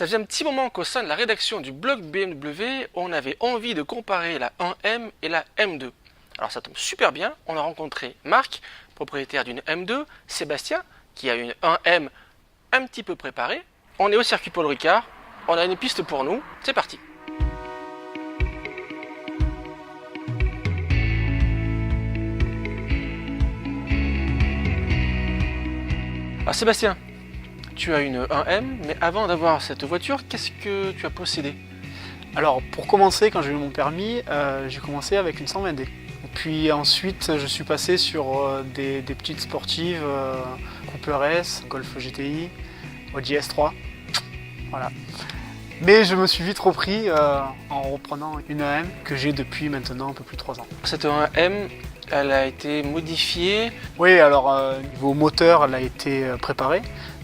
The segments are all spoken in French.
Ça faisait un petit moment qu'au sein de la rédaction du blog BMW, on avait envie de comparer la 1M et la M2. Alors ça tombe super bien, on a rencontré Marc, propriétaire d'une M2, Sébastien, qui a une 1M un petit peu préparée. On est au circuit Paul Ricard, on a une piste pour nous, c'est parti. Alors Sébastien, tu as une 1M, mais avant d'avoir cette voiture, qu'est-ce que tu as possédé? Alors pour commencer, quand j'ai eu mon permis, j'ai commencé avec une 120D. Puis ensuite, je suis passé sur des petites sportives, Cooper S, Golf GTI, Audi S3. Voilà. Mais je me suis vite repris en reprenant une 1M que j'ai depuis maintenant un peu plus de 3 ans. Cette 1M, elle a été modifiée. Oui, alors niveau moteur, elle a été préparée.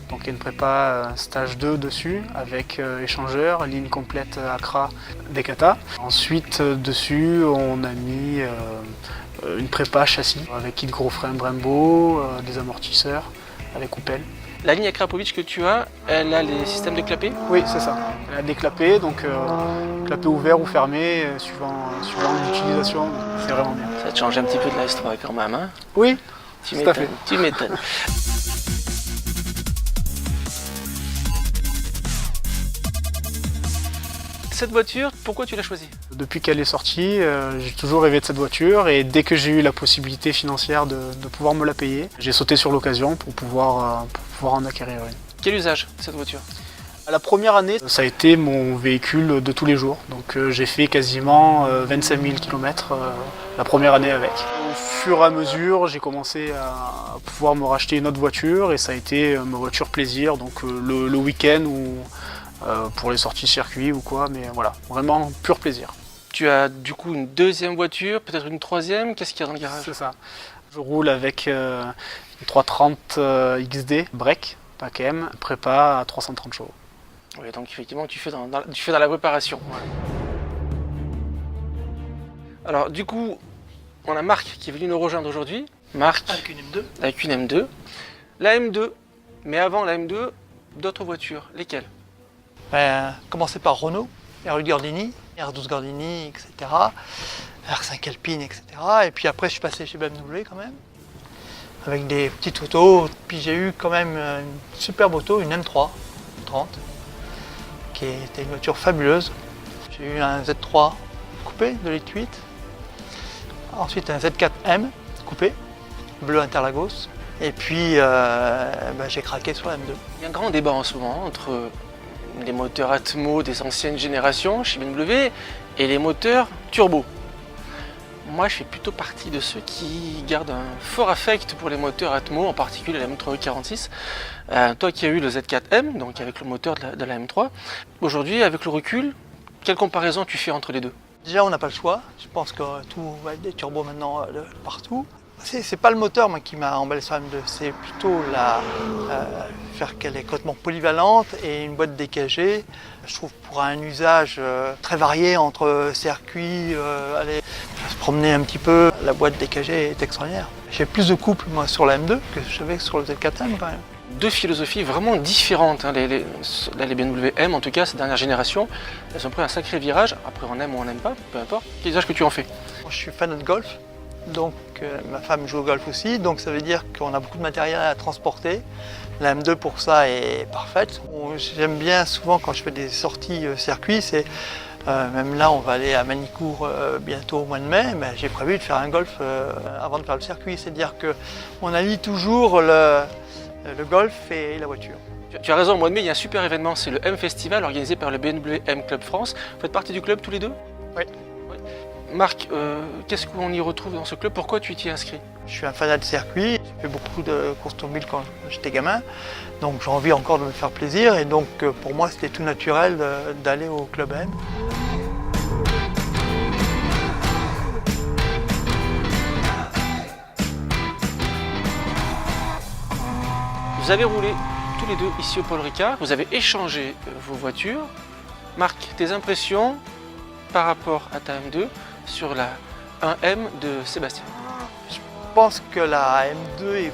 Donc il y a une prépa stage 2 dessus avec échangeur, ligne complète Accra Decata. Ensuite dessus on a mis une prépa châssis avec kit gros frein Brembo, des amortisseurs avec coupelle. La ligne Akrapovic que tu as, elle a les systèmes de clapet? Oui, c'est ça. Elle a des clapets, donc clapet ouvert ou fermé suivant l'utilisation. C'est vraiment bien. Ça te change un petit peu de la S3 quand même, hein? Oui, tu tout à fait. Tu m'étonnes. Cette voiture, pourquoi tu l'as choisie? Depuis qu'elle est sortie, j'ai toujours rêvé de cette voiture et dès que j'ai eu la possibilité financière de pouvoir me la payer, j'ai sauté sur l'occasion pour pouvoir en acquérir une. Quel usage cette voiture? La première année, ça a été mon véhicule de tous les jours. Donc j'ai fait quasiment 25 000 km la première année avec. Au fur et à mesure, j'ai commencé à pouvoir me racheter une autre voiture et ça a été ma voiture plaisir, donc le week-end ou pour les sorties circuit ou quoi, mais voilà, vraiment pur plaisir. Tu as du coup une deuxième voiture, peut-être une troisième, qu'est-ce qu'il y a dans le garage? C'est ça. Je roule avec une 330 XD, break, pack M, prépa à 330 chevaux. Oui, donc effectivement tu fais dans la préparation. Ouais. Alors du coup, on a Marc qui est venu nous rejoindre aujourd'hui. Marc Avec une M2. avec une M2. La M2, mais avant la M2, d'autres voitures, lesquelles? Commencer par Renault, R8 Gordini, R12 Gordini, etc. R5 Alpine, etc. Et puis après, je suis passé chez BMW quand même, avec des petites autos. Puis j'ai eu quand même une superbe auto, une M3 30, qui était une voiture fabuleuse. J'ai eu un Z3 coupé de litre 8. Ensuite un Z4M coupé, bleu Interlagos. Et puis j'ai craqué sur la M2. Il y a un grand débat en ce moment entre les moteurs Atmo des anciennes générations chez BMW et les moteurs turbo. Moi, je fais plutôt partie de ceux qui gardent un fort affect pour les moteurs Atmo, en particulier la M3E46. Toi qui as eu le Z4M, donc avec le moteur de la M3, aujourd'hui, avec le recul, quelle comparaison tu fais entre les deux? Déjà, on n'a pas le choix. Je pense que tout va être des turbos maintenant partout. C'est pas le moteur moi, qui m'a emballé sur la M2, c'est plutôt faire qu'elle est complètement polyvalente et une boîte DKG. Je trouve pour un usage très varié entre circuits, aller se promener un petit peu, la boîte DKG est extraordinaire. J'ai plus de couple moi, sur la M2 que j'avais sur le Z4M quand même. Deux philosophies vraiment différentes. Hein. Les BMW M, en tout cas, ces dernières générations, elles ont pris un sacré virage. Après, on aime ou on n'aime pas, peu importe. Quel usage que tu en fais? Moi, je suis fan de golf, donc ma femme joue au golf aussi, donc ça veut dire qu'on a beaucoup de matériel à transporter. La M2 pour ça est parfaite. J'aime bien souvent quand je fais des sorties circuit, c'est même là on va aller à Manicourt bientôt au mois de mai, mais j'ai prévu de faire un golf avant de faire le circuit, c'est-à-dire qu'on allie toujours le golf et la voiture. Tu as raison, au mois de mai, il y a un super événement, c'est le M Festival organisé par le BMW M Club France. Vous faites partie du club tous les deux? Oui. Marc, qu'est-ce qu'on y retrouve dans ce club? Pourquoi tu t'y es inscrit? Je suis un fanat de circuit, j'ai fait beaucoup de courses automobiles quand j'étais gamin, donc j'ai envie encore de me faire plaisir et donc pour moi c'était tout naturel d'aller au club M. Vous avez roulé tous les deux ici au Paul Ricard, vous avez échangé vos voitures. Marc, tes impressions par rapport à ta M2 sur la 1M de Sébastien? pense que la M2 est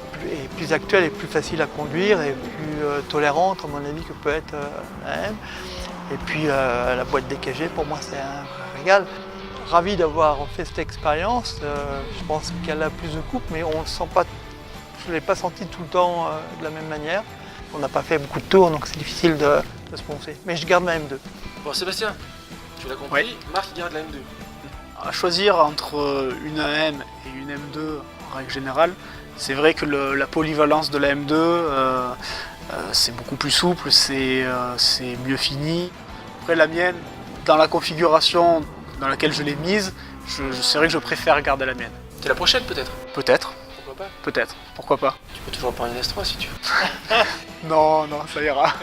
plus actuelle et plus facile à conduire et plus tolérante à mon avis que peut être la M. Et puis la boîte DKG pour moi c'est un régal. Ravi d'avoir fait cette expérience. Je pense qu'elle a plus de coupe mais on le sent pas, je ne l'ai pas senti tout le temps de la même manière. On n'a pas fait beaucoup de tours donc c'est difficile de se prononcer. Mais je garde ma M2. Bon Sébastien, tu l'as compris, Oui. Marc il garde la M2. À choisir entre une AM et une M2 en règle générale, c'est vrai que la polyvalence de la M2 c'est beaucoup plus souple, c'est mieux fini. Après la mienne, dans la configuration dans laquelle je l'ai mise, c'est vrai que je préfère garder la mienne. T'es la prochaine peut-être? Peut-être, Pourquoi pas? peut-être, pourquoi pas. Tu peux toujours prendre une S3 si tu veux. Non, ça ira.